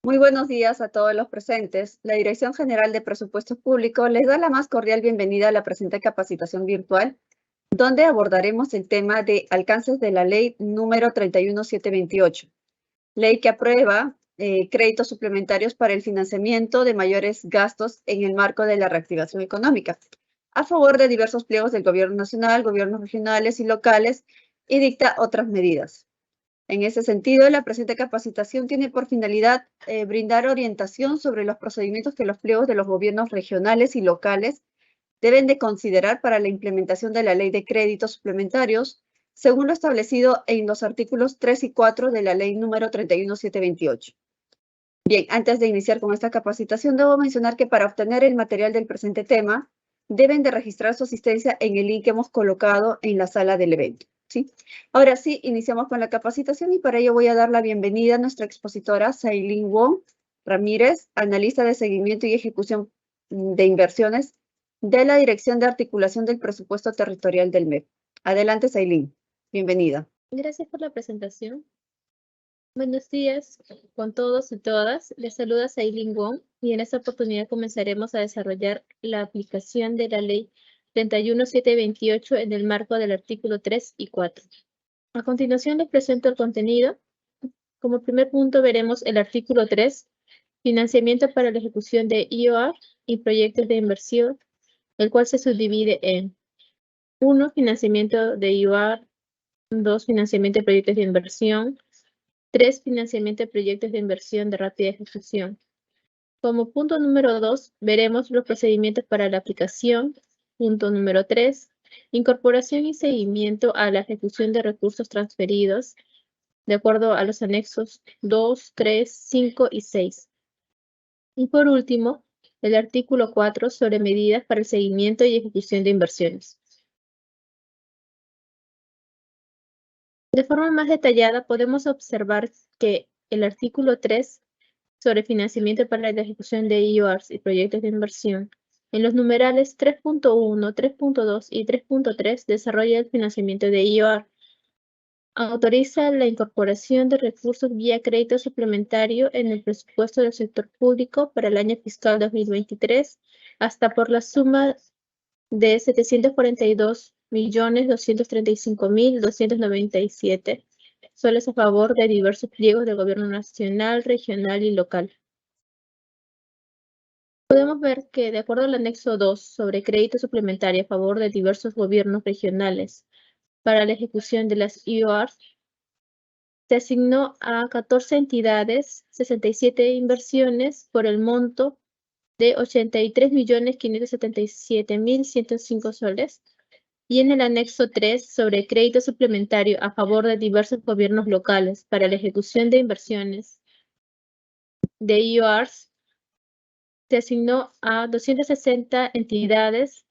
Muy buenos días a todos los presentes. La Dirección General de Presupuestos Públicos les da la más cordial bienvenida a la presente capacitación virtual, donde abordaremos el tema de alcances de la Ley número 31728, ley que aprueba créditos suplementarios para el financiamiento de mayores gastos en el marco de la reactivación económica, a favor de diversos pliegos del Gobierno Nacional, gobiernos regionales y locales, y dicta otras medidas. En ese sentido, la presente capacitación tiene por finalidad brindar orientación sobre los procedimientos que los pliegos de los gobiernos regionales y locales deben de considerar para la implementación de la Ley de Créditos Suplementarios, según lo establecido en los artículos 3 y 4 de la Ley número 31728. Bien, antes de iniciar con esta capacitación, debo mencionar que para obtener el material del presente tema, deben de registrar su asistencia en el link que hemos colocado en la sala del evento, ¿sí? Ahora sí, iniciamos con la capacitación y para ello voy a dar la bienvenida a nuestra expositora, Sailin Wong Ramírez, analista de seguimiento y ejecución de inversiones de la Dirección de Articulación del Presupuesto Territorial del MEP. Adelante, Sailin. Bienvenida. Gracias por la presentación. Buenos días con todos y todas. Les saluda Sailin Wong y en esta oportunidad comenzaremos a desarrollar la aplicación de la Ley 31728 en el marco del artículo 3 y 4. A continuación les presento el contenido. Como primer punto veremos el artículo 3, financiamiento para la ejecución de IOR y proyectos de inversión, el cual se subdivide en 1. Financiamiento de IOR, 2. Financiamiento de proyectos de inversión, 3. Financiamiento de proyectos de inversión de rápida ejecución. Como punto número 2, veremos los procedimientos para la aplicación. Punto número 3, incorporación y seguimiento a la ejecución de recursos transferidos, de acuerdo a los anexos 2, 3, 5 y 6. Y por último, el artículo 4 sobre medidas para el seguimiento y ejecución de inversiones. De forma más detallada, podemos observar que el artículo 3 sobre financiamiento para la ejecución de IORs y proyectos de inversión, en los numerales 3.1, 3.2 y 3.3 desarrolla el financiamiento de IOR. Autoriza la incorporación de recursos vía crédito suplementario en el presupuesto del sector público para el año fiscal 2023 hasta por la suma de 742.235.297 soles a favor de diversos pliegos del gobierno nacional, regional y local. Podemos ver que, de acuerdo al anexo 2 sobre crédito suplementario a favor de diversos gobiernos regionales para la ejecución de las IORs, se asignó a 14 entidades 67 inversiones por el monto de 83.577.105 soles, y en el anexo 3 sobre crédito suplementario a favor de diversos gobiernos locales para la ejecución de inversiones de IORs, se asignó a 260 entidades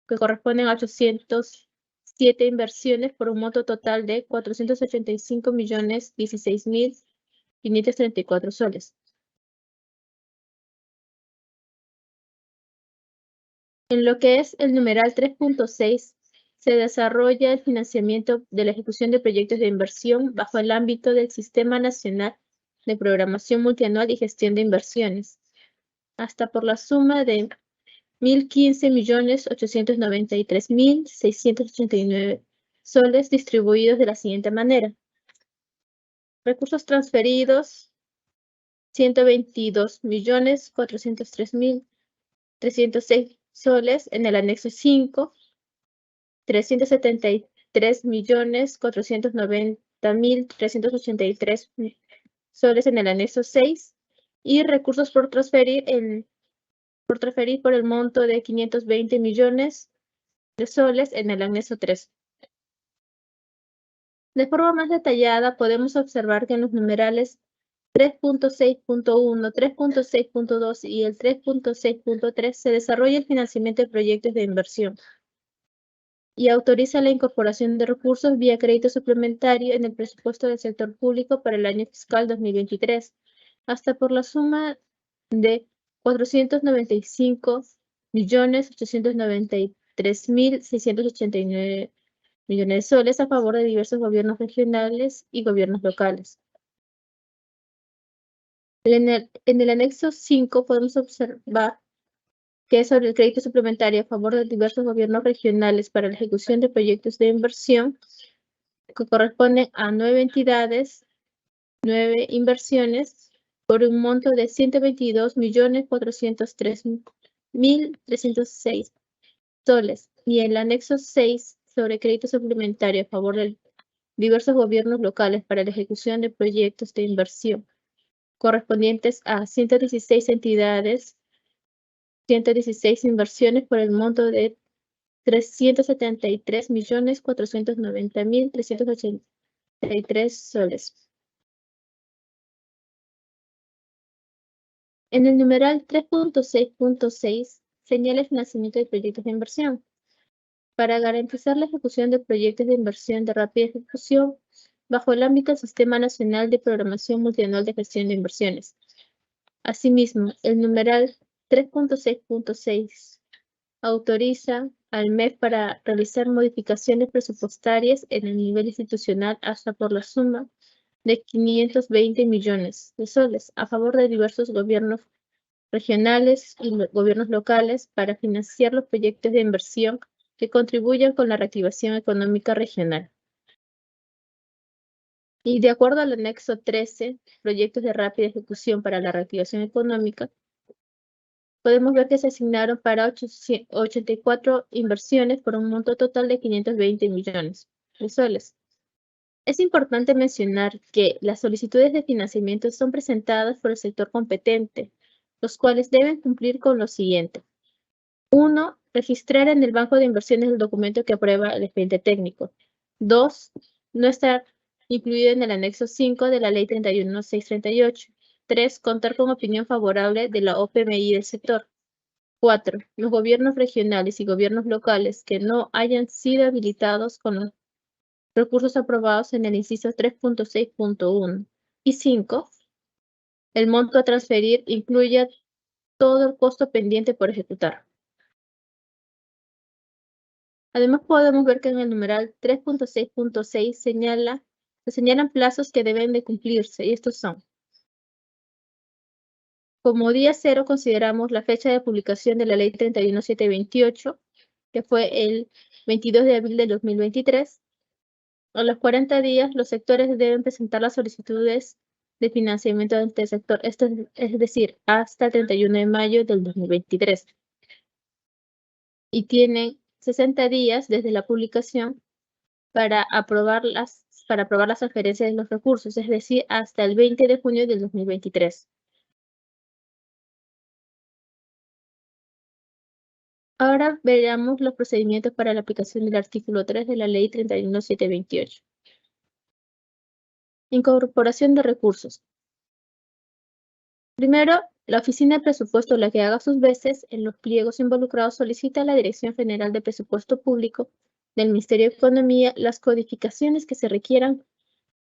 que corresponden a 807 inversiones por un monto total de 485.016.534 soles. En lo que es el numeral 3.6, se desarrolla el financiamiento de la ejecución de proyectos de inversión bajo el ámbito del Sistema Nacional de Programación Multianual y Gestión de Inversiones, hasta por la suma de 1.015.893.689 soles distribuidos de la siguiente manera. Recursos transferidos, 122.403.306 soles en el anexo 5, 373.490.383 soles en el anexo 6 y recursos por transferir por el monto de 520 millones de soles en el anexo 3. De forma más detallada, podemos observar que en los numerales 3.6.1, 3.6.2 y el 3.6.3 se desarrolla el financiamiento de proyectos de inversión y autoriza la incorporación de recursos vía crédito suplementario en el presupuesto del sector público para el año fiscal 2023, hasta por la suma de 495.893.689 millones de soles a favor de diversos gobiernos regionales y gobiernos locales. En el anexo 5 podemos observar que es sobre el crédito suplementario a favor de diversos gobiernos regionales para la ejecución de proyectos de inversión que corresponden a 9 entidades, 9 inversiones, por un monto de 122.403.306 soles. Y el anexo 6 sobre crédito suplementario a favor de diversos gobiernos locales para la ejecución de proyectos de inversión correspondientes a 116 entidades, 116 inversiones por el monto de 373.490.383 soles. En el numeral 3.6.6 señala el financiamiento de proyectos de inversión. Para garantizar la ejecución de proyectos de inversión de rápida ejecución bajo el ámbito del Sistema Nacional de Programación Multianual de Gestión de Inversiones. Asimismo, el numeral 3.6.6 autoriza al MEF para realizar modificaciones presupuestarias en el nivel institucional hasta por la suma de 520 millones de soles a favor de diversos gobiernos regionales y gobiernos locales para financiar los proyectos de inversión que contribuyan con la reactivación económica regional. Y de acuerdo al anexo 13, proyectos de rápida ejecución para la reactivación económica, podemos ver que se asignaron para 84 inversiones por un monto total de 520 millones de soles. Es importante mencionar que las solicitudes de financiamiento son presentadas por el sector competente, los cuales deben cumplir con lo siguiente. 1. Registrar en el banco de inversiones el documento que aprueba el expediente técnico. 2. No estar incluido en el anexo 5 de la Ley 31.638. 3. Contar con opinión favorable de la OPMI del sector. 4. Los gobiernos regionales y gobiernos locales que no hayan sido habilitados con los recursos aprobados en el inciso 3.6.1. Y 5. El monto a transferir incluya todo el costo pendiente por ejecutar. Además, podemos ver que en el numeral 3.6.6 se señalan plazos que deben de cumplirse, y estos son. Como día cero consideramos la fecha de publicación de la Ley 31.728, que fue el 22 de abril del 2023. A los 40 días, los sectores deben presentar las solicitudes de financiamiento ante el sector, esto es decir, hasta el 31 de mayo del 2023. Y tienen 60 días desde la publicación para aprobar las transferencias de los recursos, es decir, hasta el 20 de junio del 2023. Ahora veamos los procedimientos para la aplicación del artículo 3 de la Ley 31.728. Incorporación de recursos. Primero, la Oficina de Presupuesto, la que haga sus veces en los pliegos involucrados, solicita a la Dirección General de Presupuesto Público del Ministerio de Economía las codificaciones que se requieran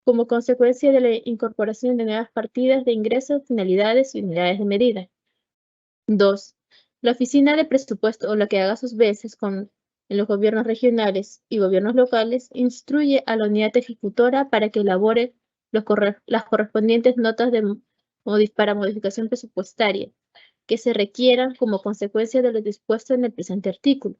como consecuencia de la incorporación de nuevas partidas de ingresos, finalidades y unidades de medida. 2. La Oficina de Presupuesto o la que haga sus veces en los gobiernos regionales y gobiernos locales instruye a la unidad ejecutora para que elabore las correspondientes notas para modificación presupuestaria que se requieran como consecuencia de lo dispuesto en el presente artículo.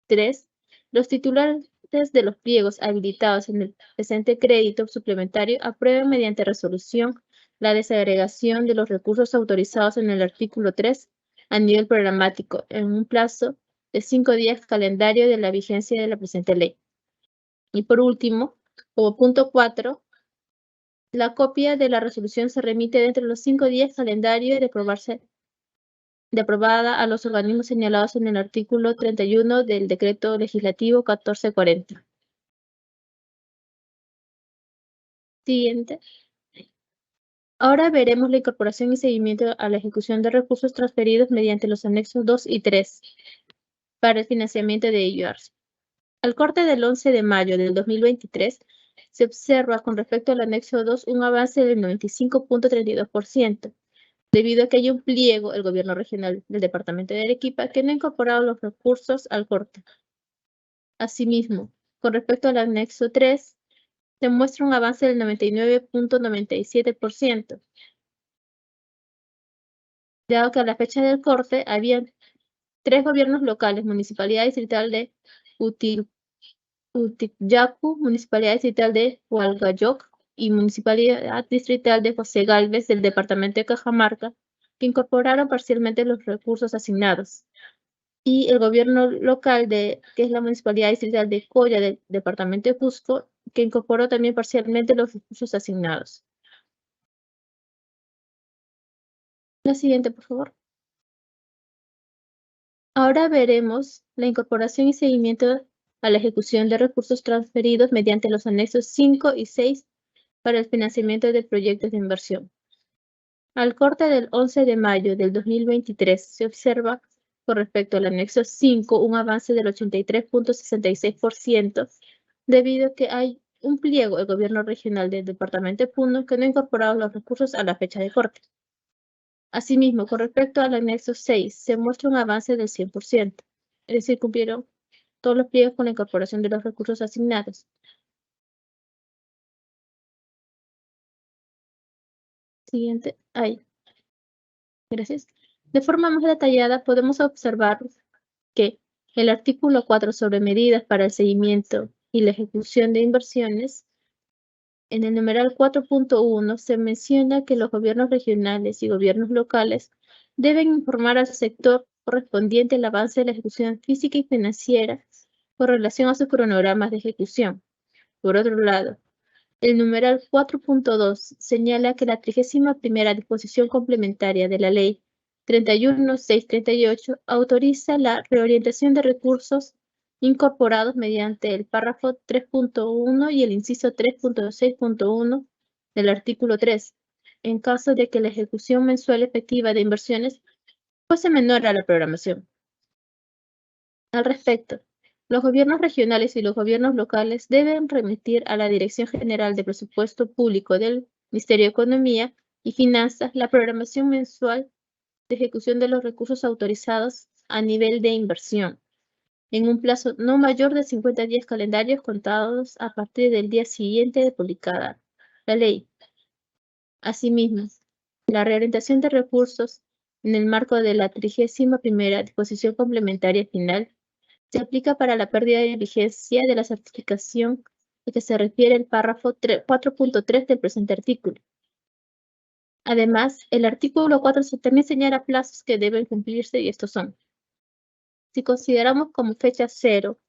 3. Los titulares de los pliegos habilitados en el presente crédito suplementario aprueben mediante resolución la desagregación de los recursos autorizados en el artículo 3 a nivel programático en un plazo de 5 días calendario de la vigencia de la presente ley. Y por último, como punto 4, la copia de la resolución se remite dentro de los 5 días calendario de aprobada a los organismos señalados en el artículo 31 del Decreto Legislativo 1440. Siguiente. Ahora veremos la incorporación y seguimiento a la ejecución de recursos transferidos mediante los anexos 2 y 3 para el financiamiento de IUARS. Al corte del 11 de mayo del 2023, se observa con respecto al anexo 2 un avance del 95.32%, debido a que hay un pliego, el gobierno regional del departamento de Arequipa, que no ha incorporado los recursos al corte. Asimismo, con respecto al anexo 3, se muestra un avance del 99.97%, dado que a la fecha del corte había 3 gobiernos locales, Municipalidad Distrital de Utiyacu, Municipalidad Distrital de Hualgayoc y Municipalidad Distrital de José Gálvez del Departamento de Cajamarca, que incorporaron parcialmente los recursos asignados. Y el gobierno local que es la Municipalidad Distrital de Coya del Departamento de Cusco, que incorporó también parcialmente los recursos asignados. La siguiente, por favor. Ahora veremos la incorporación y seguimiento a la ejecución de recursos transferidos mediante los anexos 5 y 6 para el financiamiento de proyectos de inversión. Al corte del 11 de mayo del 2023 se observa con respecto al anexo 5 un avance del 83.66% debido a que hay un pliego del gobierno regional del departamento de Puno que no ha incorporado los recursos a la fecha de corte. Asimismo, con respecto al anexo 6, se muestra un avance del 100%, es decir, cumplieron todos los pliegos con la incorporación de los recursos asignados. Siguiente, ahí. Gracias. De forma más detallada, podemos observar que el artículo 4 sobre medidas para el seguimiento y la ejecución de inversiones, en el numeral 4.1 se menciona que los gobiernos regionales y gobiernos locales deben informar al sector correspondiente el avance de la ejecución física y financiera con relación a sus cronogramas de ejecución. Por otro lado, el numeral 4.2 señala que la 31ª disposición complementaria de la Ley 31.638 autoriza la reorientación de recursos incorporados mediante el párrafo 3.1 y el inciso 3.6.1 del artículo 3, en caso de que la ejecución mensual efectiva de inversiones fuese menor a la programación. Al respecto, los gobiernos regionales y los gobiernos locales deben remitir a la Dirección General de Presupuesto Público del Ministerio de Economía y Finanzas la programación mensual de ejecución de los recursos autorizados a nivel de inversión, en un plazo no mayor de 50 días calendarios contados a partir del día siguiente de publicada la ley. Asimismo, la reorientación de recursos en el marco de la 31ª disposición complementaria final se aplica para la pérdida de vigencia de la certificación a que se refiere el párrafo 4.3 del presente artículo. Además, el artículo 4 también señala plazos que deben cumplirse y estos son: si consideramos como fecha cero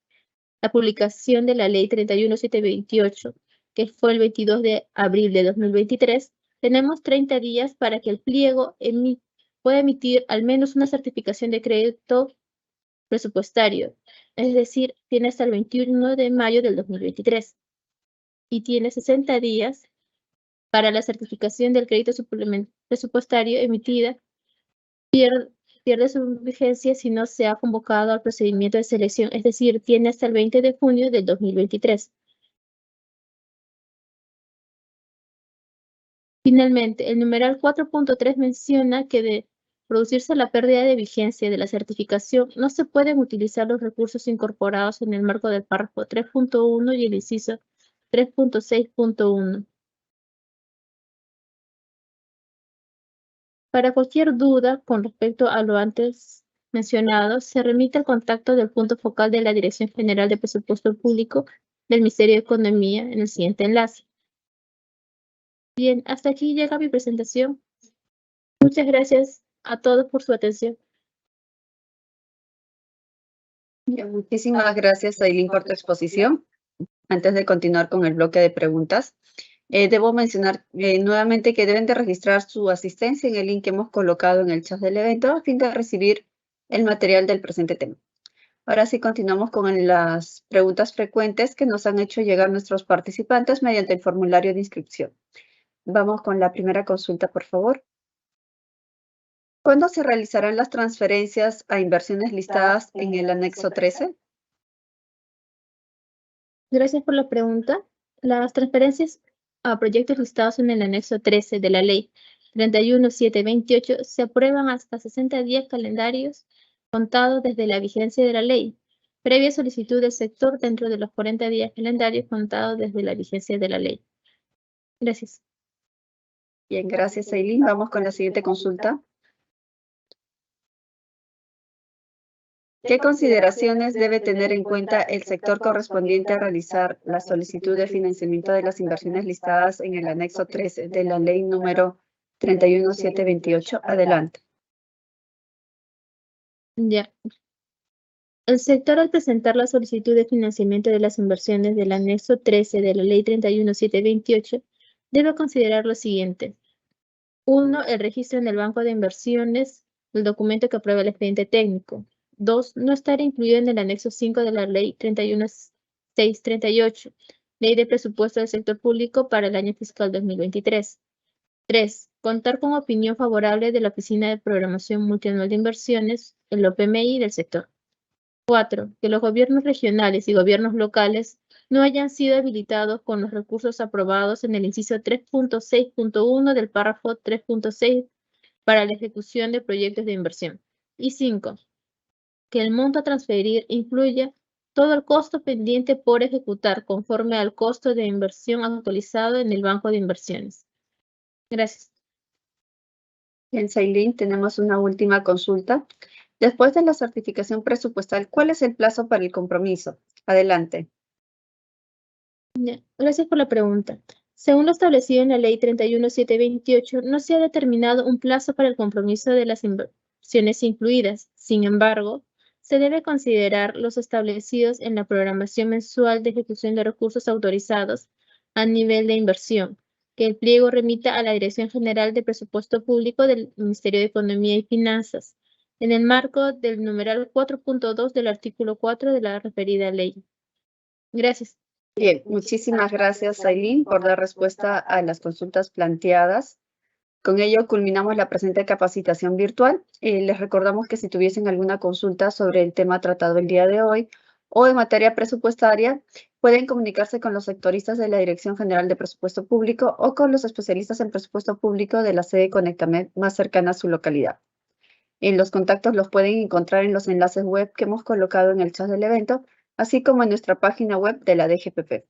la publicación de la Ley 31.728, que fue el 22 de abril de 2023, tenemos 30 días para que el pliego pueda emitir al menos una certificación de crédito presupuestario, es decir, tiene hasta el 21 de mayo del 2023 y tiene 60 días para la certificación del crédito presupuestario emitida, pierde su vigencia si no se ha convocado al procedimiento de selección, es decir, tiene hasta el 20 de junio del 2023. Finalmente, el numeral 4.3 menciona que de producirse la pérdida de vigencia de la certificación, no se pueden utilizar los recursos incorporados en el marco del párrafo 3.1 y el inciso 3.6.1. Para cualquier duda con respecto a lo antes mencionado, se remite al contacto del punto focal de la Dirección General de Presupuesto Público del Ministerio de Economía en el siguiente enlace. Bien, hasta aquí llega mi presentación. Muchas gracias a todos por su atención. Bien, muchísimas gracias, Ailín, por tu exposición. Antes de continuar con el bloque de preguntas, debo mencionar nuevamente que deben de registrar su asistencia en el link que hemos colocado en el chat del evento a fin de recibir el material del presente tema. Ahora sí continuamos con las preguntas frecuentes que nos han hecho llegar nuestros participantes mediante el formulario de inscripción. Vamos con la primera consulta, por favor. ¿Cuándo se realizarán las transferencias a inversiones listadas en el anexo 13? Gracias por la pregunta. Las transferencias a proyectos listados en el anexo 13 de la Ley 31.728 se aprueban hasta 60 días calendarios contados desde la vigencia de la ley, previa solicitud del sector dentro de los 40 días calendarios contados desde la vigencia de la ley. Gracias. Bien, gracias, Ailín. Vamos con la siguiente consulta. ¿Qué consideraciones debe tener en cuenta el sector correspondiente a realizar la solicitud de financiamiento de las inversiones listadas en el anexo 13 de la ley número 31728? Adelante. Ya. El sector, al presentar la solicitud de financiamiento de las inversiones del anexo 13 de la ley 31728, debe considerar lo siguiente. 1. El registro en el banco de inversiones, el documento que aprueba el expediente técnico. 2. No estar incluido en el anexo 5 de la ley 31638, ley de presupuesto del sector público para el año fiscal 2023. 3. Contar con opinión favorable de la Oficina de Programación Multianual de Inversiones, el OPMI del sector. 4. Que los gobiernos regionales y gobiernos locales no hayan sido habilitados con los recursos aprobados en el inciso 3.6.1 del párrafo 3.6 para la ejecución de proyectos de inversión. Y 5. Que el monto a transferir incluya todo el costo pendiente por ejecutar conforme al costo de inversión actualizado en el banco de inversiones. Gracias. Bien, Sailin, tenemos una última consulta. Después de la certificación presupuestal, ¿cuál es el plazo para el compromiso? Adelante. Gracias por la pregunta. Según lo establecido en la ley 31728, no se ha determinado un plazo para el compromiso de las inversiones incluidas. Sin embargo, se debe considerar los establecidos en la programación mensual de ejecución de recursos autorizados a nivel de inversión, que el pliego remita a la Dirección General de Presupuesto Público del Ministerio de Economía y Finanzas, en el marco del numeral 4.2 del artículo 4 de la referida ley. Gracias. Bien, muchísimas gracias, Sailin, por dar respuesta a las consultas planteadas. Con ello culminamos la presente capacitación virtual. Les recordamos que si tuviesen alguna consulta sobre el tema tratado el día de hoy o en materia presupuestaria, pueden comunicarse con los sectoristas de la Dirección General de Presupuesto Público o con los especialistas en presupuesto público de la sede Conectamed más cercana a su localidad. Los contactos los pueden encontrar en los enlaces web que hemos colocado en el chat del evento, así como en nuestra página web de la DGPP.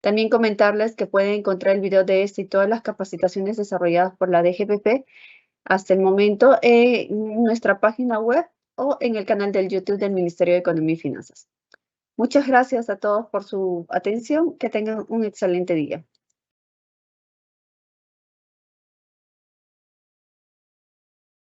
También comentarles que pueden encontrar el video de este y todas las capacitaciones desarrolladas por la DGPP hasta el momento en nuestra página web o en el canal del YouTube del Ministerio de Economía y Finanzas. Muchas gracias a todos por su atención. Que tengan un excelente día.